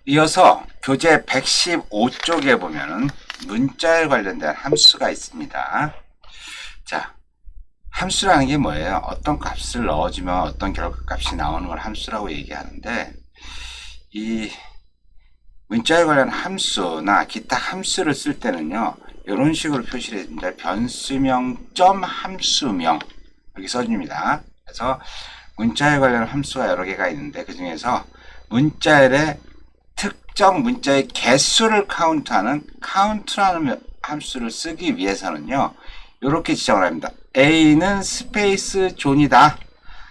이어서 교재 115쪽에 보면은 문자에 관련된 함수가 있습니다. 자, 함수라는 게 뭐예요? 어떤 값을 넣어주면 어떤 결과값이 나오는 걸 함수라고 얘기하는데, 이 문자에 관련 함수나 기타 함수를 쓸 때는요, 이런 식으로 표시를 해줍니다. 변수명 점 함수명 이렇게 써줍니다. 그래서 문자에 관련 함수가 여러 개가 있는데, 그 중에서 문자열의 특정 문자의 개수를 카운트하는 카운트라는 함수를 쓰기 위해서는요, 이렇게 지정을 합니다. A는 스페이스 존이다.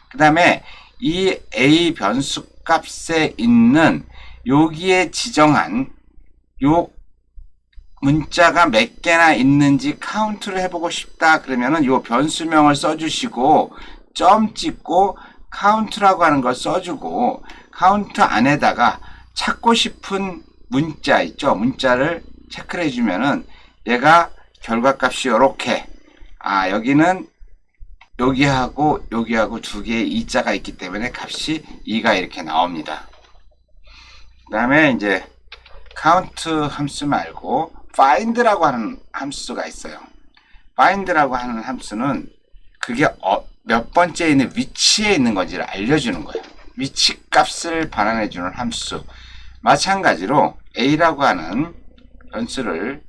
그 다음에 이 A 변수 값에 있는 여기에 지정한 요 문자가 몇 개나 있는지 카운트를 해보고 싶다. 그러면은 요 변수명을 써주시고 점 찍고 카운트라고 하는 걸 써주고 카운트 안에다가 찾고 싶은 문자 있죠. 문자를 체크를 해주면은 얘가 결과값이 요렇게 여기는 여기하고 여기하고 두 개의 이자가 있기 때문에 값이 2가 이렇게 나옵니다. 그 다음에 이제 카운트 함수 말고 find라고 하는 함수가 있어요. find라고 하는 함수는 그게 몇 번째 있는 위치에 있는 건지를 알려주는 거예요. 위치 값을 반환해주는 함수. 마찬가지로 A라고 하는 변수를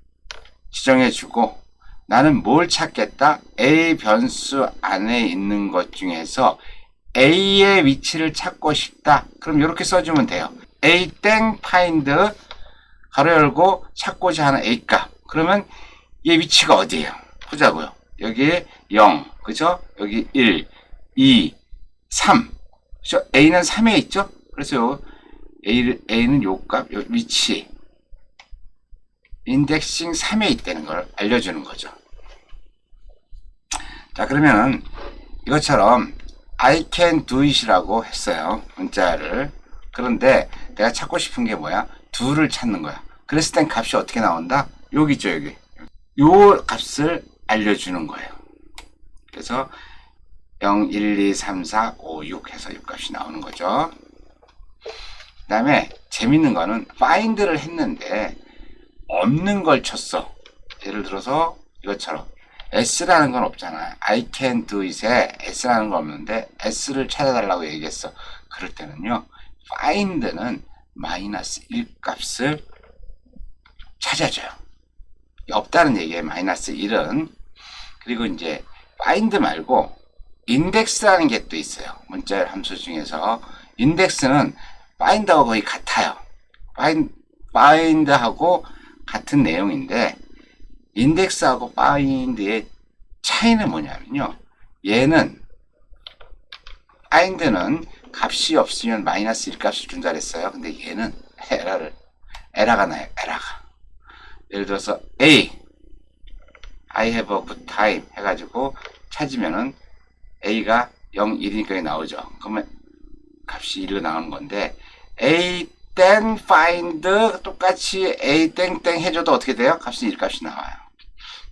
지정해주고 나는 뭘 찾겠다? A 변수 안에 있는 것 중에서 A의 위치를 찾고 싶다. 그럼 이렇게 써주면 돼요. A 땡 find 가로 열고 찾고자 하는 A 값. 그러면 얘 위치가 어디예요? 보자고요. 여기에 0, 그죠? 여기 1, 2, 3. 그죠? A는 3에 있죠? 그래서 A는 요 값, 요 위치. 인덱싱 3에 있다는 걸 알려주는 거죠. 자, 그러면은 이것처럼 I can do it이라고 했어요. 문자를. 그런데 내가 찾고 싶은 게 뭐야? do를 찾는 거야. 그랬을 땐 값이 어떻게 나온다? 여기 있죠, 여기. 요 값을 알려주는 거예요. 그래서 0, 1, 2, 3, 4, 5, 6 해서 이 값이 나오는 거죠. 그 다음에 재밌는 거는 find를 했는데 없는 걸 쳤어. 예를 들어서 이것처럼 S라는 건 없잖아요. I can do it에 S라는 건 없는데 S를 찾아달라고 얘기했어. 그럴 때는요, find는 마이너스 1 값을 찾아줘요. 없다는 얘기예요. 마이너스 1은. 그리고 이제 find 말고 index라는 게 또 있어요. 문자 함수 중에서 index는 find하고 거의 같아요. find하고 같은 내용인데 index하고 find의 차이는 뭐냐면요, 얘는 find는 값이 없으면 마이너스 1 값을 준다 그랬어요. 근데 얘는 에러가 나요. 에러가. 예를 들어서 I have a good time 해가지고 찾으면은 A가 0, 1이니까 나오죠. 그러면 값이 1로 나오는 건데 A 땡 find 똑같이 A 땡땡 해줘도 어떻게 돼요? 값이 1 값이 나와요.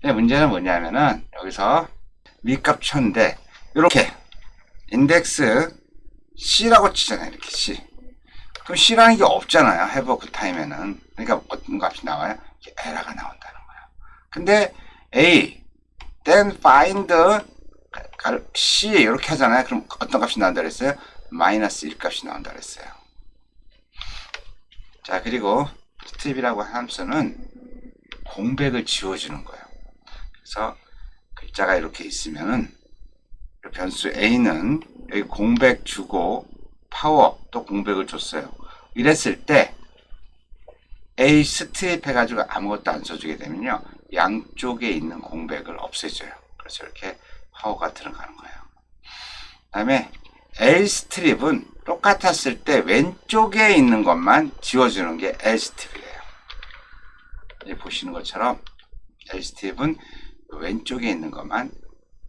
근데 문제는 뭐냐면은 여기서 밑값 쳤는데 이렇게 인덱스 C라고 치잖아요. 이렇게 C. 그럼 C라는 게 없잖아요. have a good time에는. 그러니까 어떤 값이 나와요? 에러가 나온다는 거예요. 근데 A then find C 이렇게 하잖아요. 그럼 어떤 값이 나온다 그랬어요? 마이너스 1 값이 나온다 그랬어요. 자, 그리고 스트립이라고 하는 함수는 공백을 지워주는 거예요. 그래서 글자가 이렇게 있으면은 변수 A는 여기 공백 주고 파워 또 공백을 줬어요. 이랬을 때 A 스트립 해가지고 아무것도 안 써주게 되면요, 양쪽에 있는 공백을 없애줘요. 그래서 이렇게 파워가 들어가는 거예요. 그 다음에 L 스트립은 똑같았을 때 왼쪽에 있는 것만 지워주는 게 L 스트립이에요. 보시는 것처럼 L 스트립은 왼쪽에 있는 것만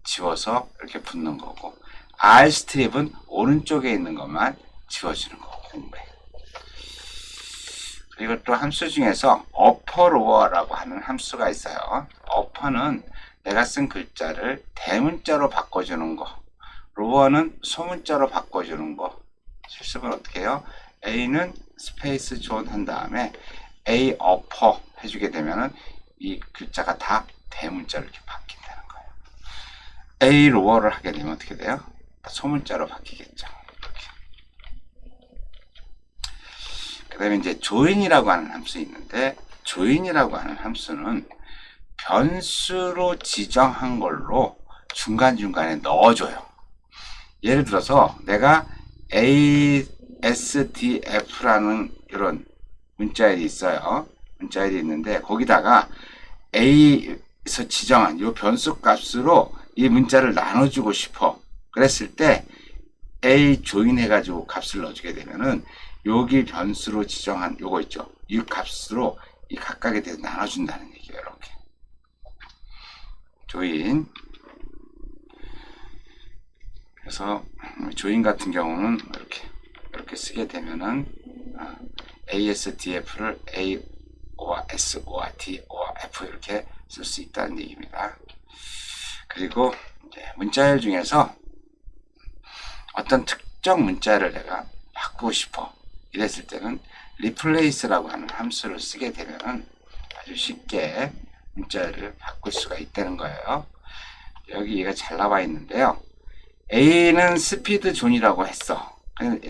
지워서 이렇게 붙는 거고, R 스트립은 오른쪽에 있는 것만 지워주는 거고, 공백. 그리고 또 함수 중에서 upper lower라고 하는 함수가 있어요. upper는 내가 쓴 글자를 대문자로 바꿔주는 거, lower는 소문자로 바꿔주는 거. 실습은 어떻게 해요? A는 스페이스 존 한 다음에 A 어퍼 해주게 되면은 이 글자가 다 대문자로 이렇게 바뀐다는 거예요. A 로어를 하게 되면 어떻게 돼요? 소문자로 바뀌겠죠. 이렇게. 그 다음에 이제 조인이라고 하는 함수 있는데, 조인이라고 하는 함수는 변수로 지정한 걸로 중간중간에 넣어줘요. 예를 들어서 내가 ASDF라는 이런 문자열이 있어요. 문자열이 있는데 거기다가 A에서 지정한 이 변수 값으로 이 문자를 나눠주고 싶어. 그랬을 때 A 조인 해가지고 값을 넣어주게 되면은 여기 변수로 지정한 요거 있죠. 이 값으로 이 각각에 대해서 나눠준다는 얘기예요. 이렇게 조인. 그래서 조인 같은 경우는 이렇게 쓰게 되면은 ASDF를 A or S or D or F 이렇게 쓸 수 있다는 얘기입니다. 그리고 이제 문자열 중에서 어떤 특정 문자를 내가 바꾸고 싶어 이랬을 때는 replace라고 하는 함수를 쓰게 되면은 아주 쉽게 문자열을 바꿀 수가 있다는 거예요. 여기 얘가 잘 나와 있는데요. A는 스피드 존이라고 했어.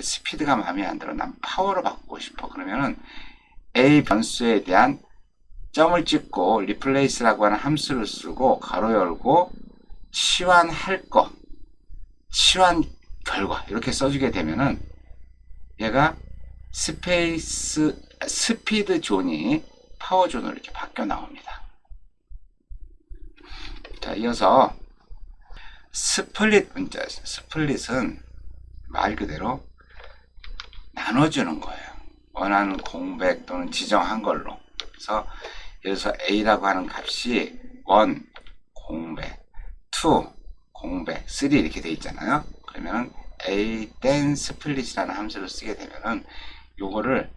스피드가 마음에 안 들어. 난 파워로 바꾸고 싶어. 그러면은 A 변수에 대한 점을 찍고 replace라고 하는 함수를 쓰고 가로 열고 치환할 거, 치환 결과 이렇게 써주게 되면은 얘가 스피드 존이 파워 존으로 이렇게 바뀌어 나옵니다. 자, 이어서 스플릿 문자. 스플릿은 말 그대로 나눠주는 거예요. 원하는 공백 또는 지정한 걸로. 그래서 예를 들어서 A라고 하는 값이 1 공백, 2 공백, 3 이렇게 돼 있잖아요. 그러면 A 땡 스플릿이라는 함수를 쓰게 되면은 요거를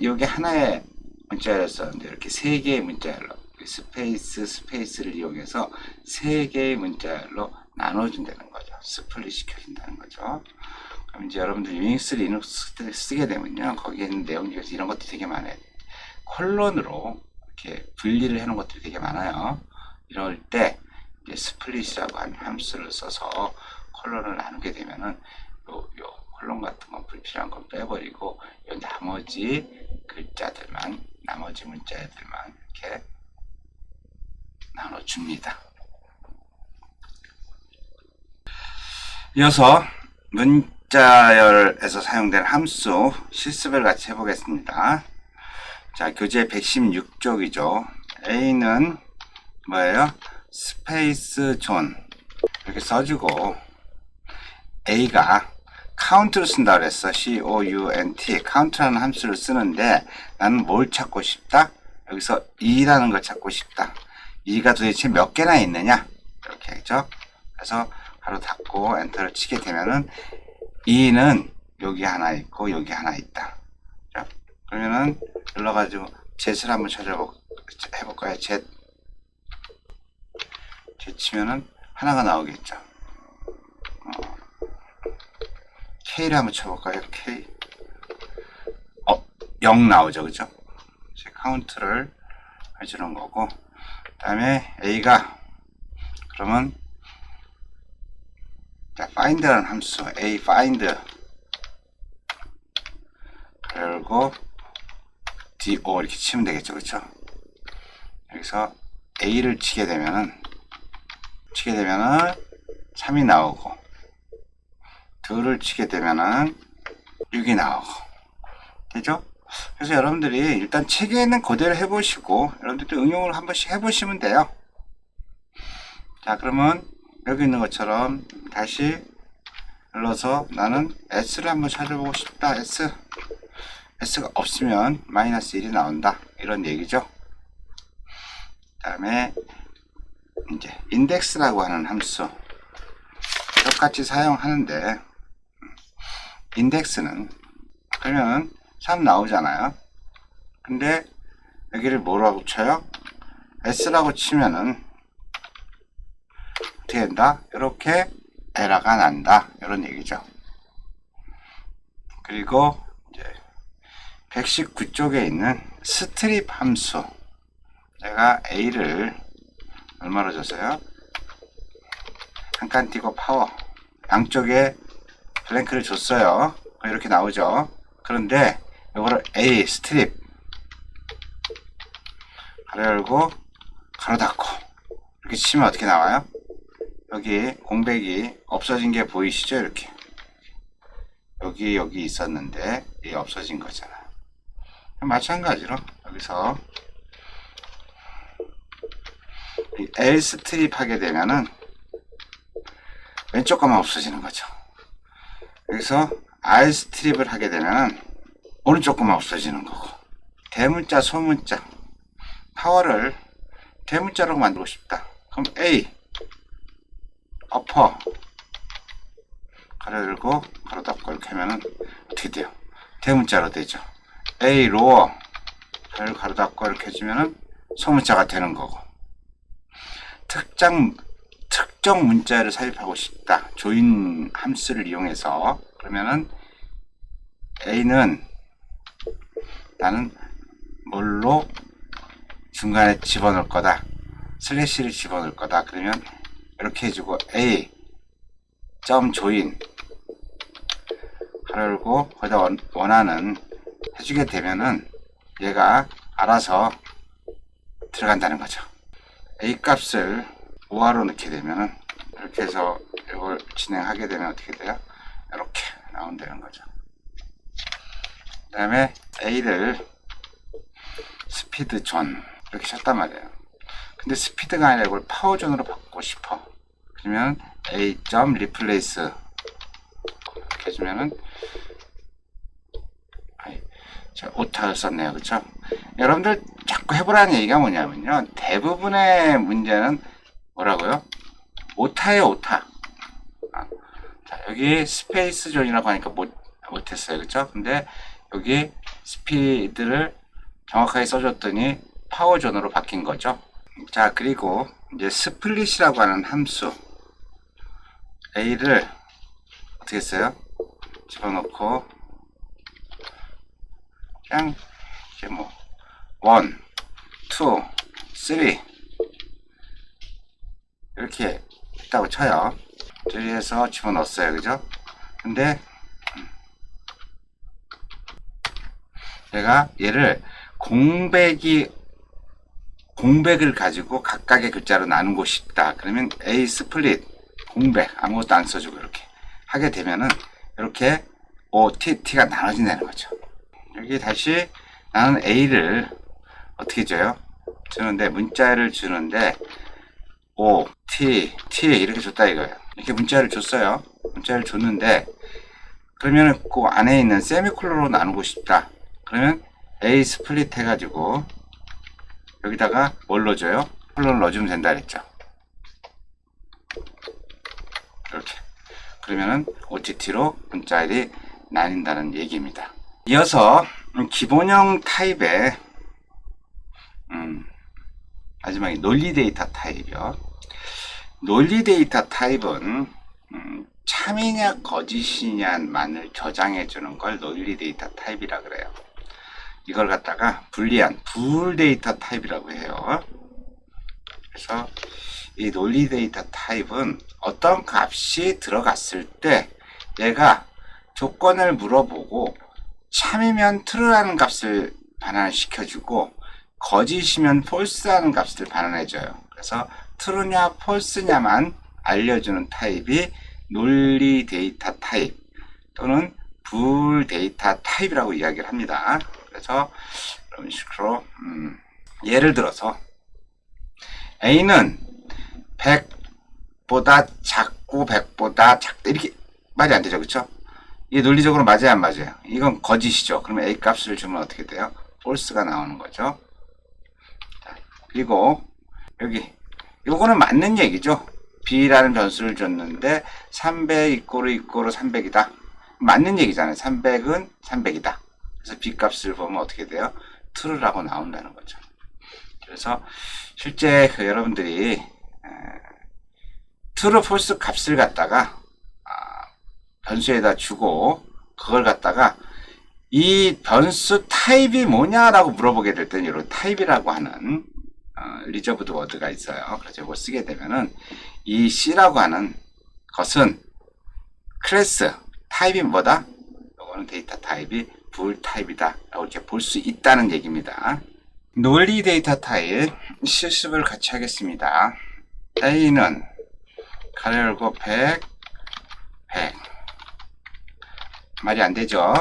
요게 하나의 문자열이었었는데 이렇게 세 개의 문자열로 스페이스를 이용해서 세 개의 문자열로 나눠준다는 거죠. 스플릿 시켜준다는 거죠. 그럼 이제 여러분들 유닉스 리눅스 쓰게 되면요, 거기에 있는 내용 중에서 이런 것도 되게 많아요. 콜론으로 이렇게 분리를 해놓은 것들이 되게 많아요. 이럴 때 이제 스플릿이라고 하는 함수를 써서 콜론을 나누게 되면은 요 콜론 같은 건 불필요한 건 빼버리고 요 나머지 글자들만, 나머지 문자들만 이렇게 나눠줍니다. 이어서 문자열에서 사용된 함수 실습을 같이 해보겠습니다. 자, 교재 116쪽이죠. A는 뭐예요? 스페이스 존 이렇게 써주고, A가 카운트를 쓴다 그랬어. COUNT 카운트라는 함수를 쓰는데 나는 뭘 찾고 싶다? 여기서 2라는 걸 찾고 싶다. 2가 도대체 몇 개나 있느냐? 이렇게 하죠. 그래서 바로 닫고 엔터를 치게 되면은 2는 여기 하나 있고 여기 하나 있다. 자, 그러면은 눌러가지고 Z를 한번 해볼까요? Z 치면은 하나가 나오겠죠. K를 한번 쳐볼까요? K 0 나오죠, 그죠? 카운트를 해주는 거고, 그 다음에 A가 그러면 자, find라는 함수 A find 그리고 DO 이렇게 치면 되겠죠, 그렇죠? 여기서 A를 치게 되면은 3이 나오고, 2를 치게 되면은 6이 나오고, 되죠? 그래서 여러분들이 일단 책에 있는 그대로 해보시고 여러분들도 응용을 한 번씩 해보시면 돼요. 자, 그러면 여기 있는 것처럼 다시 눌러서 나는 S를 한번 찾아보고 싶다. S가 없으면 마이너스 1이 나온다, 이런 얘기죠. 그 다음에 이제 인덱스라고 하는 함수 똑같이 사용하는데, 인덱스는 그러면 3 나오잖아요. 근데 여기를 뭐라고 쳐요? S라고 치면은 어떻게 된다? 이렇게 에러가 난다, 이런 얘기죠. 그리고 이제 119쪽에 있는 스트립 함수, 제가 A를 얼마로 줬어요? 한 칸 띄고 파워, 양쪽에 블랭크를 줬어요. 이렇게 나오죠. 그런데 이거를 A 스트립 가로 열고 가로 닫고 이렇게 치면 어떻게 나와요? 여기 공백이 없어진 게 보이시죠? 이렇게 여기 있었는데 이게 없어진 거잖아. 마찬가지로 여기서 L 스트립 하게 되면은 왼쪽 거만 없어지는 거죠. 여기서 R 스트립을 하게 되면은 오른쪽 거만 없어지는 거고, 대문자 소문자 파워를 대문자로 만들고 싶다. 그럼 A 어퍼 가로 열고 가로 닫고 이렇게 하면은 어떻게 돼요? 대문자로 되죠. A 로어 가로 닫고 이렇게 해주면은 소문자가 되는 거고, 특정 문자를 삽입하고 싶다. 조인 함수를 이용해서, 그러면은 A는 나는 뭘로 중간에 집어넣을 거다. 슬래시를 집어넣을 거다. 그러면 이렇게 해주고 A 점 조인 가로 열고 거기다 원하는 해주게 되면은 얘가 알아서 들어간다는 거죠. A 값을 5하로 넣게 되면은 이렇게 해서 이걸 진행하게 되면 어떻게 돼요? 이렇게 나온다는 거죠. 그 다음에 A를 스피드 존 이렇게 쳤단 말이에요. 근데 스피드가 아니라 이걸 파워 존으로 바꾸고 싶어. 그러면 A 점 리플레이스 이렇게 해주면은, 제가 오타를 썼네요. 그쵸? 여러분들 자꾸 해보라는 얘기가 뭐냐면요, 대부분의 문제는 뭐라고요? 오타예요, 오타. 자, 여기 스페이스 존이라고 하니까 못했어요. 그쵸? 근데 여기 스피드를 정확하게 써줬더니 파워 존으로 바뀐 거죠. 자, 그리고 이제 스플릿이라고 하는 함수 A를 어떻게 했어요? 집어넣고 그냥 이제 뭐 1, 2, 3 이렇게 했다고 쳐요. 저기에서 집어넣었어요. 그죠? 근데 내가 얘를 공백을 가지고 각각의 글자로 나누고 싶다. 그러면 A 스플릿 공백 아무것도 안 써주고 이렇게 하게 되면은 이렇게 OTT가 나눠진다는 거죠. 여기 다시 나는 A를 어떻게 줘요? 주는데 문자를 주는데 O, T, T 이렇게 줬다 이거예요. 이렇게 문자를 줬어요. 문자를 줬는데 그러면 그 안에 있는 세미콜론으로 나누고 싶다. 그러면 A 스플릿 해가지고 여기다가 뭘 넣어줘요? 콜론을 넣어주면 된다 그랬죠. 이렇게. 그러면은 OTT로 문자들이 나뉜다는 얘기입니다. 이어서 기본형 타입의 마지막에 논리 데이터 타입이요. 논리 데이터 타입은 참이냐 거짓이냐만을 저장해 주는 걸 논리 데이터 타입이라 그래요. 이걸 갖다가 불리한 불 데이터 타입이라고 해요. 그래서 이 논리 데이터 타입은 어떤 값이 들어갔을 때 얘가 조건을 물어보고 참이면 true라는 값을 반환시켜주고 거짓이면 false라는 값을 반환해줘요. 그래서 true냐 false냐만 알려주는 타입이 논리 데이터 타입 또는 불 데이터 타입이라고 이야기를 합니다. 그래서 이런 식으로 예를 들어서 A는 100보다 작고 100보다 작다 이렇게 말이 안 되죠. 그쵸? 이게 논리적으로 맞아요 안 맞아요? 이건 거짓이죠. 그러면 A 값을 주면 어떻게 돼요? false가 나오는 거죠. 자, 그리고 여기 요거는 맞는 얘기죠. B라는 변수를 줬는데 300 이꼬르 300이다. 맞는 얘기잖아요. 300은 300이다. 그래서 B 값을 보면 어떻게 돼요? true라고 나온다는 거죠. 그래서 실제 여러분들이 true, false 값을 갖다가 변수에다 주고 그걸 갖다가 이 변수 타입이 뭐냐라고 물어보게 될 때는 이런 타입이라고 하는 리저브드 워드가 있어요. 그래서 이걸 쓰게 되면은 이 C라고 하는 것은 클래스 타입이 뭐다? 이거는 데이터 타입이 불 타입이다 라고 이렇게 볼 수 있다는 얘기입니다. 논리 데이터 타입 실습을 같이 하겠습니다. A는 가로 열고 100 말이 안 되죠.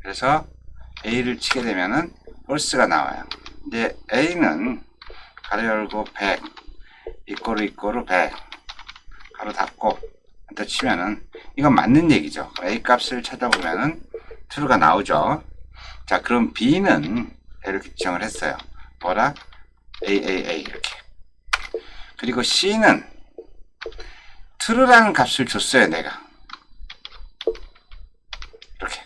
그래서 A를 치게 되면은 홀스가 나와요. 근데 A는 가로 열고 100 이꼬르 100 가로 닫고 엔터 치면은 이건 맞는 얘기죠. A 값을 찾아보면은 true가 나오죠. 자, 그럼 B는 이렇게 지정을 했어요. 뭐라? A 이렇게. 그리고 C는 true라는 값을 줬어요. 내가 이렇게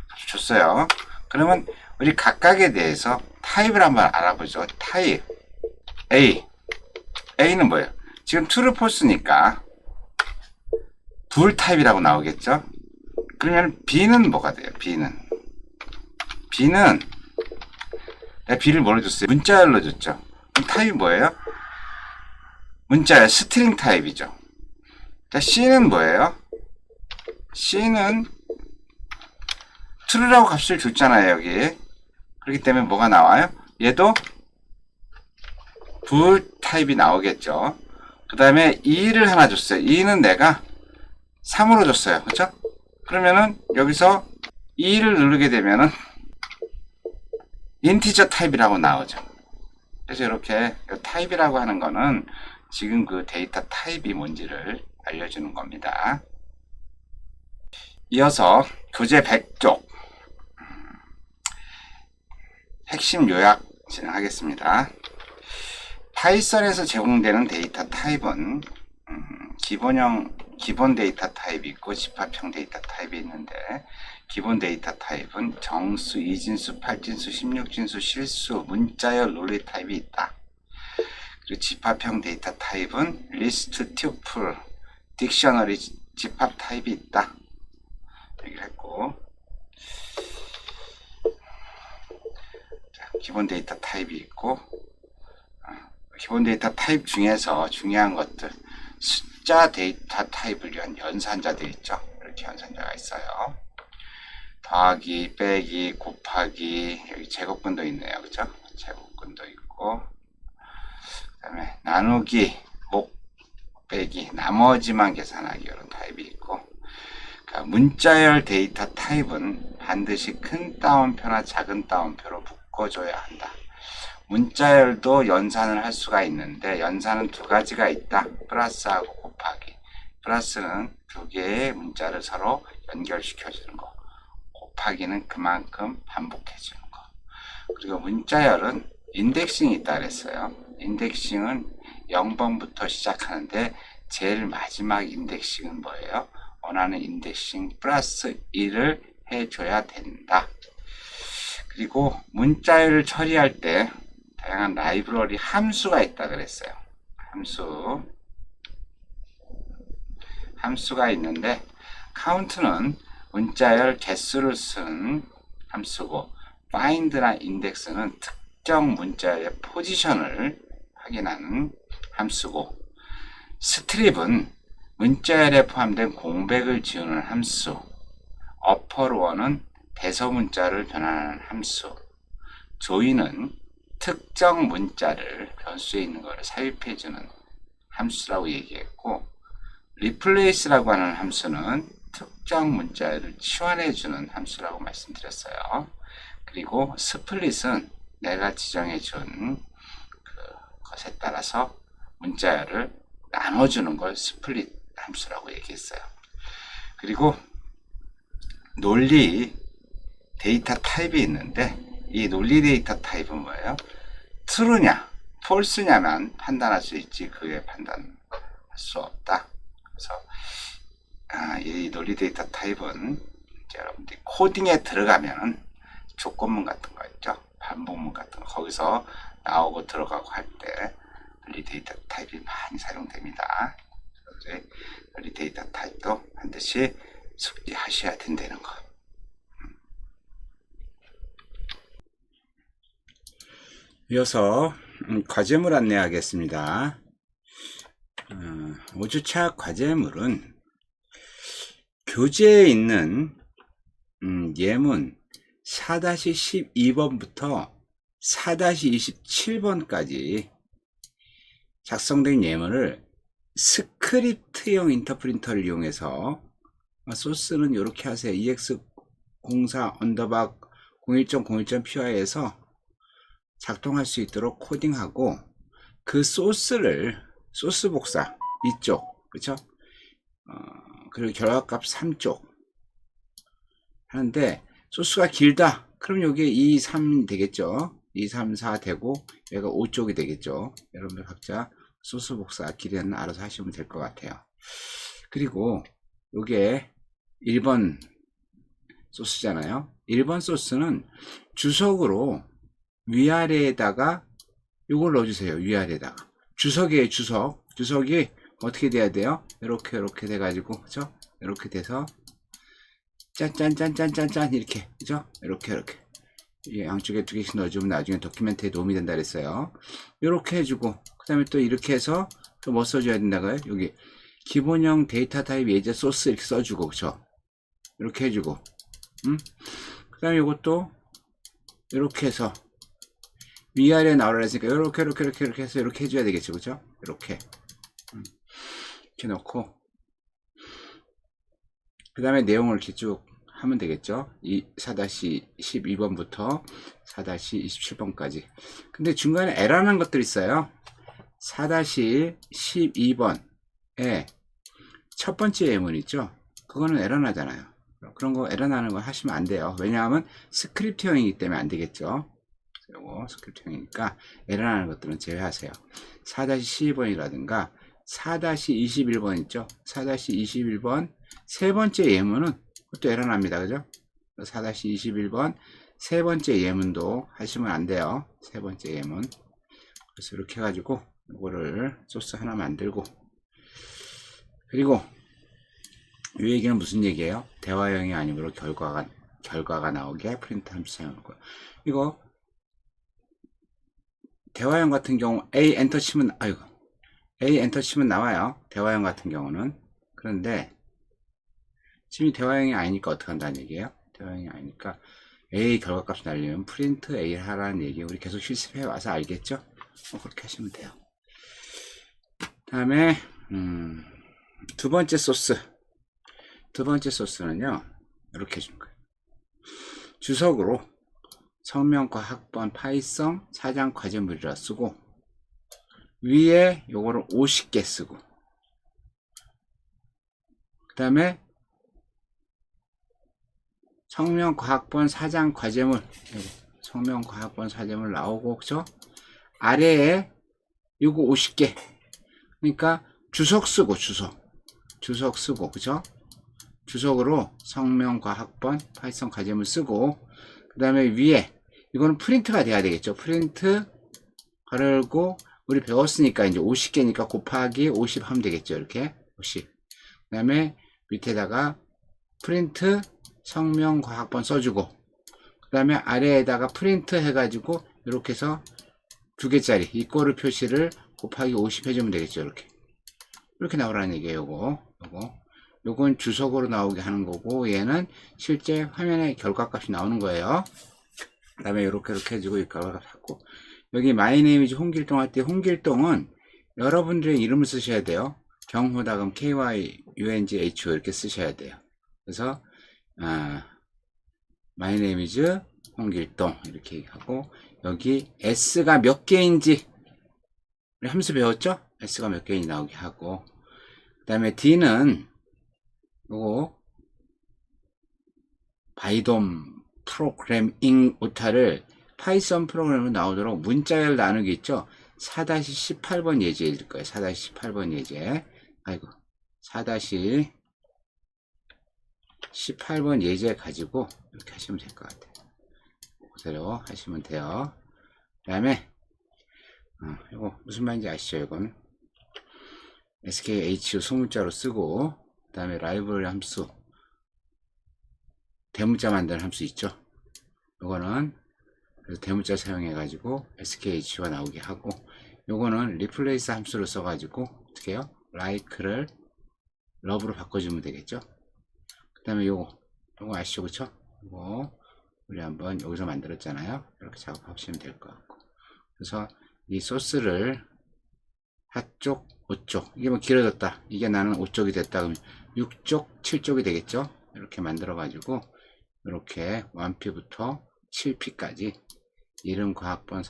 값을 줬어요. 그러면 우리 각각에 대해서 타입을 한번 알아보죠. 타입 A는 뭐예요? 지금 true, false니까 불 타입이라고 나오겠죠? 그러면 B는 뭐가 돼요? B는 내가 B를 뭐로 줬어요? 문자열로 줬죠. 그럼 타입이 뭐예요? 문자열 스트링 타입이죠. 자, C는 뭐예요? C는 true라고 값을 줬잖아요. 여기. 그렇기 때문에 뭐가 나와요? 얘도 불 타입이 나오겠죠. 그 다음에 2를 하나 줬어요. 2는 내가 3으로 줬어요. 그렇죠? 그러면은 여기서 2를 누르게 되면은 인티저 타입이라고 나오죠. 그래서 이렇게 타입이라고 하는 거는 지금 그 데이터 타입이 뭔지를 알려주는 겁니다. 이어서 교재 100쪽 핵심 요약 진행하겠습니다. 파이썬에서 제공되는 데이터 타입은 기본 데이터 타입이 있고 집합형 데이터 타입이 있는데, 기본 데이터 타입은 정수, 이진수, 8진수, 16진수, 실수, 문자열, 논리 타입이 있다. 그리고 집합형 데이터 타입은 리스트, 튜플, 딕셔너리 집합 타입이 있다. 얘기를 했고, 자, 기본 데이터 타입이 있고, 기본 데이터 타입 중에서 중요한 것들, 숫자 데이터 타입을 위한 연산자들 있죠. 이렇게 연산자가 있어요. 더하기, 빼기, 곱하기, 여기 제곱근도 있네요. 그죠? 제곱근도 있고, 그 다음에 나누기, 빼기, 나머지만 계산하기, 이런 타입이 있고, 그러니까 문자열 데이터 타입은 반드시 큰 따옴표나 작은 따옴표로 묶어줘야 한다. 문자열도 연산을 할 수가 있는데, 연산은 두 가지가 있다. 플러스하고 곱하기. 플러스는 두 개의 문자를 서로 연결시켜주는 거. 곱하기는 그만큼 반복해주는 거. 그리고 문자열은 인덱싱이 있다 그랬어요. 인덱싱은 0번부터 시작하는데, 제일 마지막 인덱싱은 뭐예요? 원하는 인덱싱 플러스 1을 해줘야 된다. 그리고 문자열을 처리할 때 다양한 라이브러리 함수가 있다 그랬어요. 함수가 있는데, 카운트는 문자열 개수를 쓰는 함수고, find나 index는 특정 문자열의 포지션을 확인하는 함수고, 스트립은 문자열에 포함된 공백을 지우는 함수, 어퍼로어는 대소문자를 변환하는 함수, 조인은 특정 문자를 변수에 있는 것을 삽입해주는 함수라고 얘기했고, replace라고 하는 함수는 특정 문자를 치환해주는 함수라고 말씀드렸어요. 그리고 split은 내가 지정해준 것에 따라서 문자열을 나눠주는 걸 스플릿 함수라고 얘기했어요. 그리고 논리 데이터 타입이 있는데, 이 논리 데이터 타입은 뭐예요? true냐, false냐만 판단할 수 있지 그 외에 판단할 수 없다. 그래서 이 논리 데이터 타입은 이제 여러분들이 코딩에 들어가면 조건문 같은 거 있죠, 반복문 같은 거, 거기서 나오고 들어가고 할 때 논리 데이터 타입이 많이 사용됩니다. 그래서 논리 데이터 타입도 반드시 숙지하셔야 된다는 거. 이어서 과제물 안내하겠습니다. 5주차 과제물은 교재에 있는 예문 4-12번부터 4-27번까지 작성된 예문을 스크립트형 인터프린터를 이용해서 소스는 이렇게 하세요. ex04_01.01.py에서 작동할 수 있도록 코딩하고 그 소스를 소스 복사 이쪽 그쵸? 그리고 결과값 3쪽 하는데 소스가 길다 그럼 여기에 2, 3 되겠죠. 2, 3, 4 되고 얘가 5쪽이 되겠죠. 여러분들 각자 소스 복사 길이는 알아서 하시면 될 것 같아요. 그리고 요게 1번 소스잖아요. 1번 소스는 주석으로 위아래에다가 요걸 넣어주세요. 위아래에다가 주석이에요. 주석이 어떻게 돼야 돼요? 이렇게 돼가지고 그죠? 이렇게 돼서 짠짠짠짠짠짠 이렇게 그죠? 이렇게 양쪽에 2개씩 넣어주면 나중에 도큐멘트에 도움이 된다 그랬어요. 이렇게 해주고 그 다음에 또 이렇게 해서 또 뭐 써줘야 된다고요? 여기 기본형 데이터 타입 예제 소스 이렇게 써주고 그죠? 이렇게 해주고 그 다음에 이것도 이렇게 해서 위아래 나오라 했으니까 이렇게 해서 이렇게 해줘야 되겠죠. 그죠? 이렇게 넣고 그 다음에 내용을 이렇게 쭉 하면 되겠죠. 4-12번부터 4-27번까지. 근데 중간에 에러난 것들이 있어요. 4-12번에 첫 번째 예문 있죠. 그거는 에러 나잖아요. 그런 거 에러 나는 거 하시면 안 돼요. 왜냐하면 스크립트형이기 때문에 안 되겠죠. 요거 스크립트형이니까 에러 나는 것들은 제외하세요. 4-12번이라든가 4-21번 있죠. 4-21번 세 번째 예문은 그것도 에러 납니다. 그죠? 4-21번 세 번째 예문도 하시면 안 돼요. 세 번째 예문. 그래서 이렇게 해가지고 이거를 소스 하나 만들고 그리고 이 얘기는 무슨 얘기예요? 대화형이 아니므로 결과가 나오게 프린트 함수 사용할 거예요. 이거 대화형 같은 경우 A 엔터 치면 나와요. 대화형 같은 경우는. 그런데 지금 대화형이 아니니까 어떻게 한다는 얘기예요? 대화형이 아니니까 A 결과값이 날리면 프린트 A 하라는 얘기 우리 계속 실습해 와서 알겠죠? 그렇게 하시면 돼요. 다음에 두 번째 소스는요 이렇게 해준 거예요. 주석으로 성명과 학번 파이썬 사장 과제물이라 쓰고 위에 요거를 50개 쓰고 그 다음에 성명과학번 사장 과제물 성명과학번 사제물 나오고 그죠? 아래에 요거 50개 그러니까 주석 쓰고 그죠? 주석으로 성명과학번 파이썬 과제물 쓰고 그 다음에 위에 이거는 프린트가 돼야 되겠죠. 프린트 가로 열고 우리 배웠으니까 이제 50개니까 곱하기 50 하면 되겠죠. 이렇게 50 그 다음에 밑에다가 프린트 성명과학번 써주고 그 다음에 아래에다가 프린트 해가지고 이렇게 해서 2개짜리 이꼬르 표시를 곱하기 50 해주면 되겠죠. 이렇게 나오라는 얘기예요. 요건 주석으로 나오게 하는 거고 얘는 실제 화면에 결과값이 나오는 거예요. 그 다음에 이렇게 해주고 이 결과값 갖고 여기 마이 네임이즈 홍길동 할 때 홍길동은 여러분들의 이름을 쓰셔야 돼요. 경호다금 KYUNGHO 이렇게 쓰셔야 돼요. 그래서 마이 네임이즈 홍길동 이렇게 하고 여기 S가 몇 개인지 우리 함수 배웠죠? S가 몇 개인지 나오게 하고 그 다음에 D는 요거 바이돔 프로그래밍 오타를 파이썬 프로그램으로 나오도록 문자열 나누기 있죠? 4-18번 예제일 거예요. 4-18번 예제. 4-18번 예제 가지고 이렇게 하시면 될 것 같아요. 그대로 하시면 돼요. 그 다음에 이거 무슨 말인지 아시죠? 이건 SKHU 소문자로 쓰고 그 다음에 라이브러리 함수 대문자 만드는 함수 있죠? 이거는 그래서 대문자 사용해 가지고 SKH가 나오게 하고, 요거는 리플레이스 함수를 써 가지고 어떻게 해요? like를 love로 바꿔주면 되겠죠. 그 다음에 요거 아시죠? 그쵸? 이거 우리 한번 여기서 만들었잖아요. 이렇게 작업하시면 될 것 같고, 그래서 이 소스를 하쪽 5쪽, 이게 뭐 길어졌다, 이게 나는 5쪽이 됐다 그러면 6쪽 7쪽이 되겠죠. 이렇게 만들어 가지고 이렇게 1P부터 7P까지 이름 과학번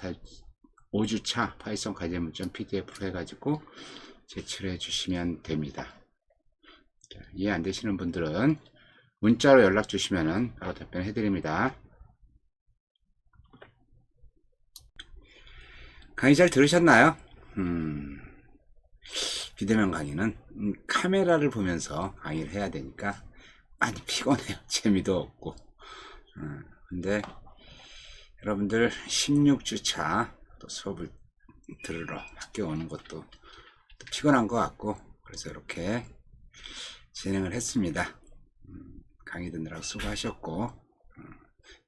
5주차 파이썬 과제문점 PDF로 해가지고 제출해 주시면 됩니다. 자, 이해 안 되시는 분들은 문자로 연락 주시면 바로 답변해 드립니다. 강의 잘 들으셨나요? 비대면 강의는 카메라를 보면서 강의를 해야 되니까 많이 피곤해요. 재미도 없고. 근데 여러분들 16주차 또 수업을 들으러 학교 오는 것도 또 피곤한 것 같고, 그래서 이렇게 진행을 했습니다. 강의 듣느라고 수고하셨고,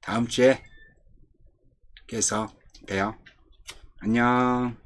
다음 주에 께서 봬요. 안녕.